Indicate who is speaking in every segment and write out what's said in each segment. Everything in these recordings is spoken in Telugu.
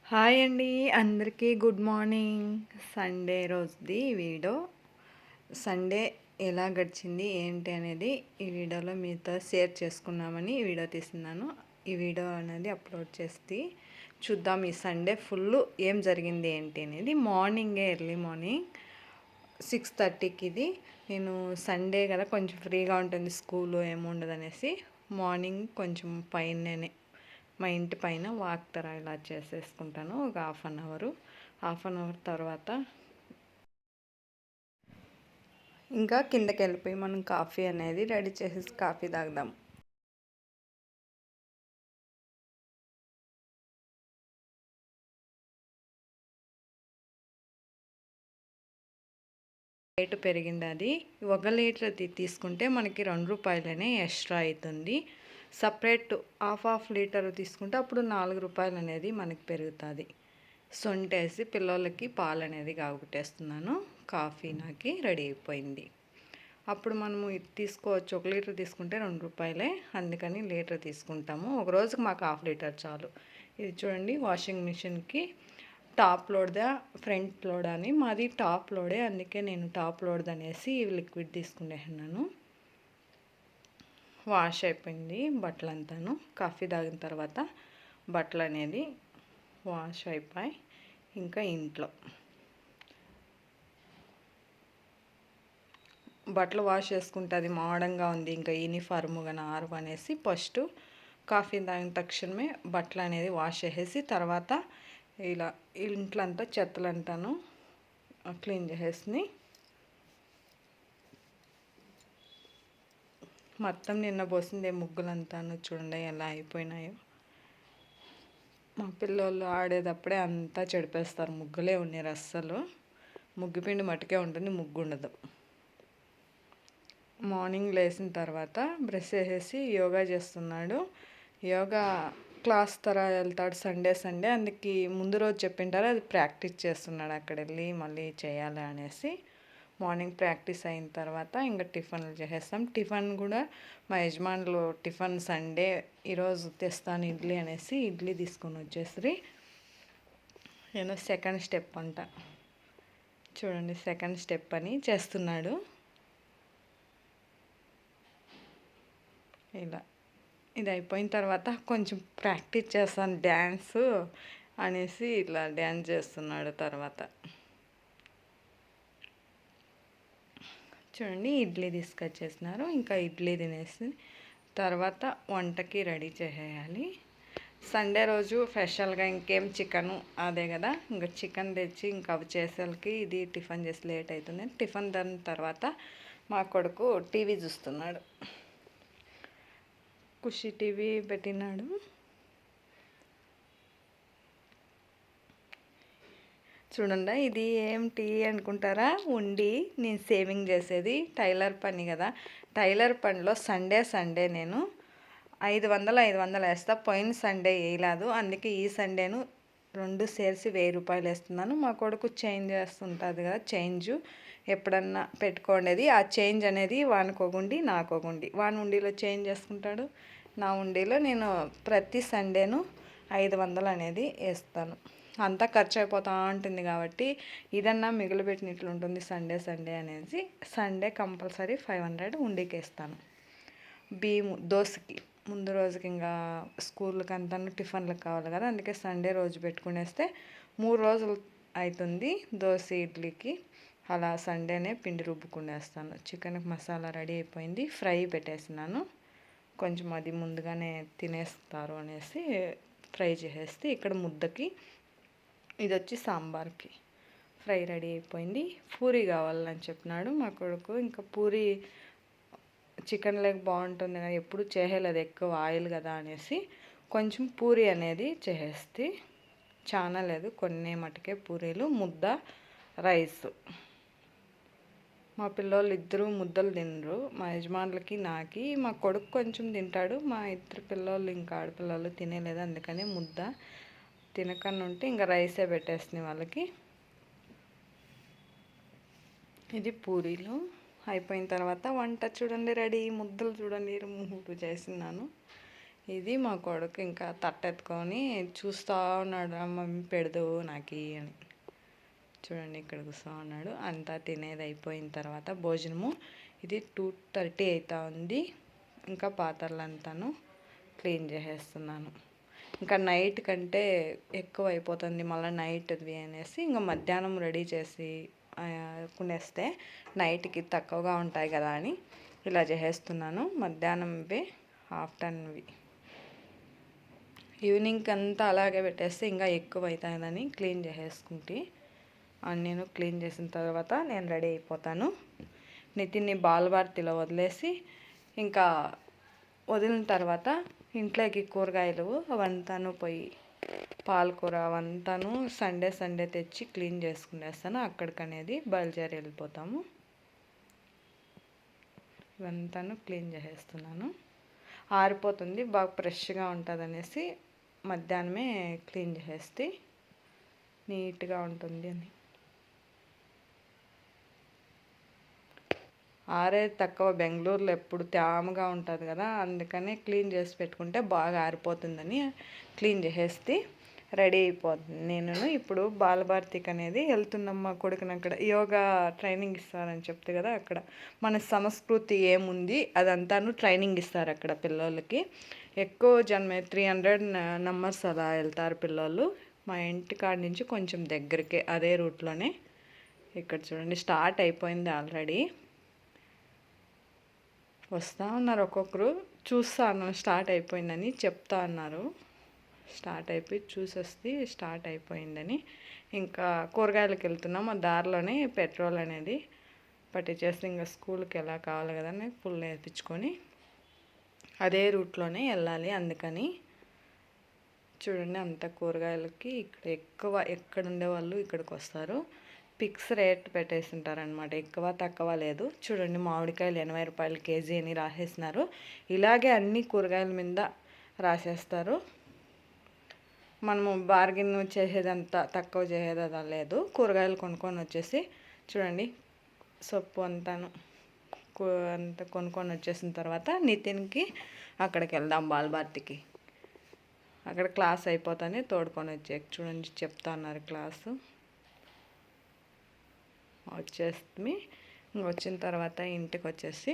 Speaker 1: హాయ్ అండి, అందరికీ గుడ్ మార్నింగ్. సండే రోజుది వీడియో. సండే ఎలా గడిచింది ఏంటి అనేది ఈ వీడియోలో మీతో షేర్ చేసుకున్నామని ఈ వీడియో తీస్తున్నాను. ఈ వీడియో అనేది అప్లోడ్ చేసి చూద్దాం ఈ సండే ఫుల్ ఏం జరిగింది ఏంటి అనేది. మార్నింగే ఎర్లీ మార్నింగ్ 6:30కి ఇది. నేను సండే కదా కొంచెం ఫ్రీగా ఉంటుంది, స్కూలు ఏముండదు అనేసి మార్నింగ్ కొంచెం పైననే మా ఇంటి పైన వాక్ తర ఇలా చేసేసుకుంటాను. ఒక హాఫ్ అన్ అవర్ తర్వాత ఇంకా కిందకి వెళ్ళిపోయి మనం కాఫీ అనేది రెడీ చేసేసి కాఫీ తాగుదాం. రేటు పెరిగింది. అది 1 లీటర్ తీసుకుంటే మనకి 2 రూపాయలనే ఎక్స్ట్రా అవుతుంది. సపరేట్ హాఫ్ లీటర్ తీసుకుంటే అప్పుడు 4 రూపాయలు అనేది మనకి పెరుగుతుంది. సొంటేసి పిల్లలకి పాలు అనేది కాగబెట్టేస్తున్నాను. కాఫీ నాకు రెడీ అయిపోయింది. అప్పుడు మనము ఇది తీసుకోవచ్చు. 1 లీటర్ తీసుకుంటే 2 రూపాయలే, అందుకని లీటర్ తీసుకుంటాము. ఒక రోజుకి మాకు హాఫ్ లీటర్ చాలు. ఇది చూడండి, వాషింగ్ మిషన్కి టాప్ లోడ్దా ఫ్రంట్ లోడ్ అని. మాది టాప్ లోడే, అందుకే నేను టాప్ లోడ్ అనేసి లిక్విడ్ తీసుకునేస్తున్నాను. వాష్ అయిపోయింది బట్టలంతాను. కాఫీ తాగిన తర్వాత బట్టలు అనేది వాష్ అయిపోయి ఇంకా ఇంట్లో బట్టలు వాష్ చేసుకుంటే అది మోడంగా ఉంది, ఇంకా యూనిఫార్మ్గా నారు అనేసి ఫస్ట్ కాఫీ తాగిన తక్షణమే బట్టలు అనేది వాష్ చేసేసి తర్వాత ఇలా ఇంట్లంతా చెత్తలంతాను క్లీన్ చేసేసి మొత్తం నిన్న పోసిందే ముగ్గులంతాను చూడండి ఎలా అయిపోయినాయో. మా పిల్లలు ఆడేటప్పుడే అంతా చెడిపేస్తారు. ముగ్గులే ఉన్నాయి, అస్సలు ముగ్గుపిండి మటుకే ఉంటుంది, ముగ్గు ఉండదు. మార్నింగ్ లేచిన తర్వాత బ్రష్ చేసేసి యోగా చేస్తున్నాడు. యోగా క్లాస్ వెళ్తాడు సండే. అందుకే ముందు రోజు చెప్పింటారు, అది ప్రాక్టీస్ చేస్తున్నాడు. అక్కడ వెళ్ళి మళ్ళీ చేయాలి అనేసి మార్నింగ్ ప్రాక్టీస్ అయిన తర్వాత ఇంకా టిఫిన్లు చేసేస్తాం. టిఫిన్ కూడా మా యజమానులు టిఫిన్ సండే ఈరోజు తెస్తాను ఇడ్లీ అనేసి ఇడ్లీ తీసుకొని వచ్చేసి ఏదో సెకండ్ స్టెప్ అంట చూడండి, సెకండ్ స్టెప్ అని చేస్తున్నాడు. ఇలా ఇది అయిపోయిన తర్వాత కొంచెం ప్రాక్టీస్ చేస్తాను డ్యాన్స్ అనేసి ఇలా డ్యాన్స్ చేస్తున్నాడు. తర్వాత చూడండి, ఇడ్లీ తీసుకొచ్చేసినారు. ఇంకా ఇడ్లీ తినేసి తర్వాత వంటకి రెడీ చేసేయాలి. సండే రోజు స్పెషల్గా ఇంకేం చికెను అదే కదా, ఇంకా చికెన్ తెచ్చి ఇంకా అవి చేసేకి ఇది టిఫిన్ చేసి లేట్ అవుతుంది. టిఫిన్ దాని తర్వాత మా కొడుకు టీవీ చూస్తున్నాడు. ఖుషి టీవీ పెట్టినాడు. చూడండి, ఇది ఏం టీ అనుకుంటారా? ఉండి నేను సేవింగ్ చేసేది టైలర్ పని కదా. టైలర్ పనిలో సండే నేను 500 వేస్తా. పోయిన సండే వేయలేదు, అందుకే ఈ సండేను 2 సేర్సి 1000 రూపాయలు వేస్తున్నాను. మా కొడుకు చేంజ్ చేస్తుంటుంది కదా, చేంజ్ ఎప్పుడన్నా పెట్టుకోండేది. ఆ చేంజ్ అనేది వానుకోగుండి నాకోగుండి, వాని ఉండిలో చేంజ్ చేసుకుంటాడు, నా ఉండిలో నేను ప్రతి సండేను 500 అనేది వేస్తాను. అంతా ఖర్చు అయిపోతూ ఉంటుంది కాబట్టి ఇదన్నా మిగిలిపెట్టినట్లు ఉంటుంది సండే అనేసి సండే కంపల్సరీ 500 ఉండికి వేస్తాను. బియ్యం దోశకి ముందు రోజుకి ఇంకా స్కూల్కి అంతా టిఫిన్లకు కావాలి కదా, అందుకే సండే రోజు పెట్టుకునేస్తే 3 రోజులు అవుతుంది దోశ ఇడ్లీకి. అలా సండేనే పిండి రుబ్బుకునేస్తాను. చికెన్కి మసాలా రెడీ అయిపోయింది, ఫ్రై పెట్టేసినాను. కొంచెం అది ముందుగానే తినేస్తారు అనేసి ఫ్రై చేసేస్తే ఇక్కడ ముద్దకి ఇది వచ్చి సాంబార్కి ఫ్రై రెడీ అయిపోయింది. పూరి కావాలని చెప్పినాడు మా కొడుకు. ఇంకా పూరి చికెన్ లెగ్ బాగుంటుంది కానీ ఎప్పుడు చేయలేదు, ఎక్కువ ఆయిల్ కదా అనేసి కొంచెం పూరి అనేది చేసేస్తే, చాలా లేదు కొన్ని మటుకే పూరీలు, ముద్ద రైస్. మా పిల్లలు ఇద్దరు ముద్దలు తినరు, మా యజమానులకి నాకి. మా కొడుకు కొంచెం తింటాడు, మా ఇద్దరు పిల్లలు ఇంకా ఆడపిల్లలు తినేలేదు, అందుకని ముద్ద తినకన్నా ఉంటే ఇంకా రైసే పెట్టేస్తుంది వాళ్ళకి. ఇది పూరీలు అయిపోయిన తర్వాత వంట చూడండి రెడీ. ముద్దలు చూడండి 3 చేసినాను. ఇది మా కొడుకు ఇంకా తట్టెత్తుకొని చూస్తూ ఉన్నాడు, మమ్మీ పెడదు నాకు అని. చూడండి ఇక్కడ కూర్చో ఉన్నాడు. అంతా తినేది అయిపోయిన తర్వాత భోజనము ఇది 2:30 అవుతా ఉంది. ఇంకా పాత్రలంతాను క్లీన్ చేసేస్తున్నాను. ఇంకా నైట్ కంటే ఎక్కువ అయిపోతుంది, మళ్ళీ నైట్ది అనేసి ఇంకా మధ్యాహ్నం రెడీ చేసి కొనేస్తే నైట్కి తక్కువగా ఉంటాయి కదా అని ఇలా చేసేస్తున్నాను. మధ్యాహ్నంవి ఆఫ్టర్నూన్వి ఈవినింగ్కి అంతా అలాగే పెట్టేస్తే ఇంకా ఎక్కువ అవుతుందని క్లీన్ చేసేసుకుంటే నేను క్లీన్ చేసిన తర్వాత నేను రెడీ అయిపోతాను. నితిన్ని బాలభారతిలో వదిలేసి ఇంకా వదిలిన తర్వాత ఇంట్లోకి కూరగాయలు అవంతాను పోయి పాలకూర అవంతాను సండే తెచ్చి క్లీన్ చేసుకునేస్తాను. అక్కడికనేది బయలుదేరి వెళ్ళిపోతాము. ఇవంతాను క్లీన్ చేసేస్తున్నాను. ఆరిపోతుంది, బాగా ఫ్రెష్గా ఉంటుంది అనేసి మధ్యాహ్నమే క్లీన్ చేసేస్తే నీట్గా ఉంటుంది అని. ఆరేది తక్కువ, బెంగళూరులో ఎప్పుడు తేమగా ఉంటుంది కదా, అందుకని క్లీన్ చేసి పెట్టుకుంటే బాగా ఆరిపోతుందని క్లీన్ చేసేస్తే రెడీ అయిపోతుంది. నేను ఇప్పుడు బాలభారతికి అనేది వెళ్తున్నాం. మా కొడుకుని అక్కడ యోగా ట్రైనింగ్ ఇస్తారని చెప్తే కదా, అక్కడ మన సంస్కృతి ఏముంది అదంతాను ట్రైనింగ్ ఇస్తారు అక్కడ పిల్లలకి. ఎక్కువ జనమే 300 నంబర్స్ అలా వెళ్తారు పిల్లలు. మా ఇంటి కాడ నుంచి కొంచెం దగ్గరికి అదే రూట్లోనే. ఇక్కడ చూడండి స్టార్ట్ అయిపోయింది ఆల్రెడీ. వస్తూ ఉన్నారు ఒక్కొక్కరు. చూస్తాను స్టార్ట్ అయిపోయిందని చెప్తా అన్నారు. స్టార్ట్ అయిపోయి చూసేస్తే స్టార్ట్ అయిపోయిందని. ఇంకా కూరగాయలకు వెళ్తున్నాం. ఆ దారిలోనే పెట్రోల్ అనేది పట్టించేస్తే ఇంకా స్కూల్కి ఎలా కావాలి కదని ఫుల్ వేయించుకొని అదే రూట్లోనే వెళ్ళాలి. అందుకని చూడండి అంత కూరగాయలకి ఇక్కడ ఎక్కువ ఎక్కడ ఉండేవాళ్ళు ఇక్కడికి వస్తారు. ఫిక్స్ రేట్ పెట్టేస్తుంటారనమాట, ఎక్కువ తక్కువ లేదు. చూడండి మామిడికాయలు 80 రూపాయలు కేజీ అని రాసేసినారు. ఇలాగే అన్ని కూరగాయల మీద రాసేస్తారు. మనము బార్గెన్ చేసేదంతా తక్కువ చేసేది లేదు. కూరగాయలు కొనుక్కొని వచ్చేసి చూడండి సొప్పు అంతాను అంతా కొనుక్కొని వచ్చేసిన తర్వాత నితిన్కి అక్కడికి వెళ్దాం బాలభారతికి. అక్కడ క్లాస్ అయిపోతానే తోడుకొని వచ్చే చూడండి చెప్తా ఉన్నారు క్లాసు. వచ్చేసి వచ్చిన తర్వాత ఇంటికి వచ్చేసి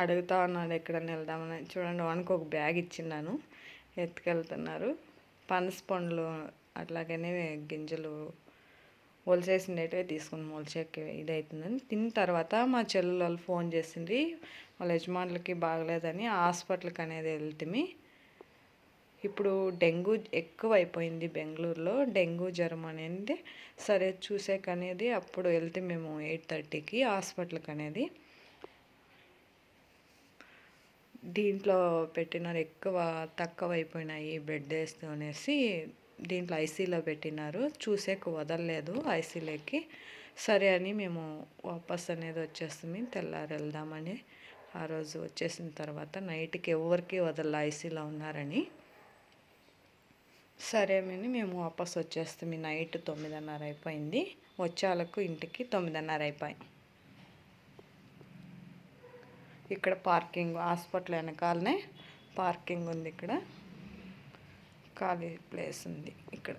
Speaker 1: అడుగుతా ఉన్నాడు ఎక్కడన్నా వెళ్దామని. చూడండి వానికి ఒక బ్యాగ్ ఇచ్చిన్నాను, ఎత్తుకెళ్తున్నారు. పనస పండ్లు అట్లాగనే గింజలు ఒలిసేసిండేటివే తీసుకుని మొలిచేకి ఇది అవుతుందని. తిన్న తర్వాత మా చెల్లెలు వాళ్ళు ఫోన్ చేసిండ్రి, వాళ్ళ యజమానులకి బాగలేదని హాస్పిటల్కి అనేది వెళ్తిమి. ఇప్పుడు డెంగ్యూ ఎక్కువ అయిపోయింది బెంగళూరులో, డెంగ్యూ జ్వరం అనేది. సరే చూసేకనేది అప్పుడు వెళ్తే మేము 8:30కి హాస్పిటల్కి అనేది. దీంట్లో పెట్టినారు, ఎక్కువ తక్కువ అయిపోయినాయి బెడ్ వేస్తూ అనేసి దీంట్లో ఐసీలో పెట్టినారు. చూసేకు వదలలేదు ఐసీలోకి. సరే అని మేము వాపస్ అనేది వచ్చేస్తాము, తెల్లారి వెళ్దామని. ఆ రోజు వచ్చేసిన తర్వాత నైట్కి ఎవరికి వదల ఐసీలో ఉన్నారని. సరే అని మేము వాపస్ వచ్చేస్తాము. నైట్ 9:30 అయిపోయింది. వచ్చేళ్ళకు ఇంటికి 9:30 అయిపోయింది. ఇక్కడ పార్కింగ్ హాస్పిటల్ వెనకాలనే పార్కింగ్ ఉంది. ఇక్కడ ఖాళీ ప్లేస్ ఉంది. ఇక్కడ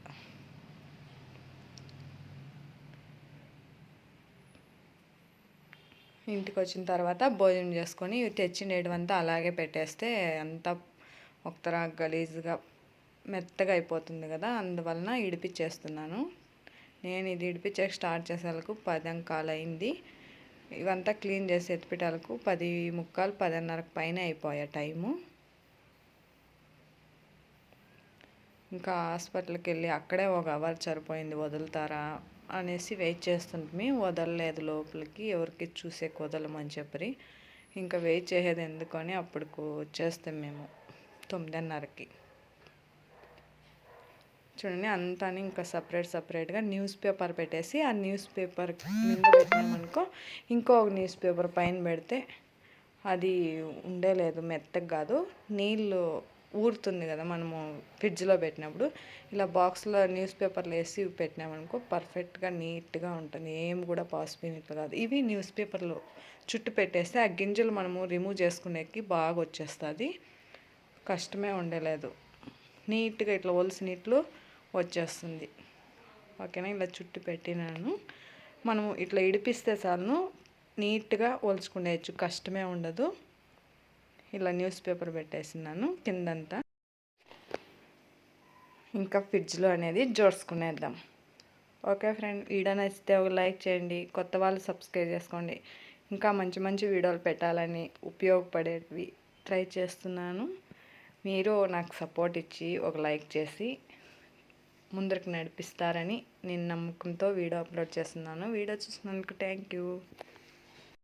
Speaker 1: ఇంటికి వచ్చిన తర్వాత భోజనం చేసుకొని తెచ్చినటువంతా అలాగే పెట్టేస్తే అంతా ఒకతర గలీజ్గా మెత్తగా అయిపోతుంది కదా, అందువలన ఇడిపించేస్తున్నాను. నేను ఇది ఇడిపించే స్టార్ట్ చేసేందుకు 10:15 అయింది. ఇవంతా క్లీన్ చేసి ఎత్తిపెట్టాలకు 10:45 10:30 పైన అయిపోయా టైము. ఇంకా హాస్పిటల్కి వెళ్ళి అక్కడే 1 అవర్ సరిపోయింది. వదులుతారా అనేసి వెయిట్ చేస్తుంటే వదలలేదు లోపలికి, ఎవరికి చూసే వదలమని చెప్పి. ఇంకా వెయిట్ చేసేది ఎందుకని అప్పటికి వచ్చేస్తాం మేము 9:30కి. చూడండి అంతా ఇంకా సపరేట్గా న్యూస్ పేపర్ పెట్టేసి ఆ న్యూస్ పేపర్ మీద పెట్టినామనుకో ఇంకో న్యూస్ పేపర్ పైన పెడితే అది ఉండలేదు, మెత్తగా కాదు. నీళ్ళు ఊరుతుంది కదా మనము ఫ్రిడ్జ్లో పెట్టినప్పుడు. ఇలా బాక్స్లో న్యూస్ పేపర్లు వేసి పెట్టినామనుకో పర్ఫెక్ట్గా నీట్గా ఉంటుంది, ఏం కూడా పాసిపోయినట్లు కాదు. ఇవి న్యూస్ పేపర్లు చుట్టు పెట్టేస్తే ఆ గింజలు మనము రిమూవ్ చేసుకునేకి బాగా వచ్చేస్తుంది, కష్టమే ఉండలేదు. నీట్గా ఇట్లా ఒలిసినట్లు వచ్చేస్తుంది. ఓకేనా, ఇలా చుట్టు పెట్టినాను. మనము ఇట్లా ఇడిపిస్తే చాలను నీట్గా ఒలుచుకునేయచ్చు, కష్టమే ఉండదు. ఇలా న్యూస్ పేపర్ పెట్టేసినాను కిందంతా. ఇంకా ఫ్రిడ్జ్లో అనేది జోడ్చుకునేద్దాం. ఓకే ఫ్రెండ్, వీడియో నచ్చితే ఒక లైక్ చేయండి, కొత్త వాళ్ళు సబ్స్క్రైబ్ చేసుకోండి. ఇంకా మంచి మంచి వీడియోలు పెట్టాలని ఉపయోగపడేవి ట్రై చేస్తున్నాను. మీరు నాకు సపోర్ట్ ఇచ్చి ఒక లైక్ చేసి ముందరికి నడిపిస్తారని నేను నమ్మకంతో వీడియో అప్లోడ్ చేస్తున్నాను. వీడియో చూసినందుకు థ్యాంక్ యూ.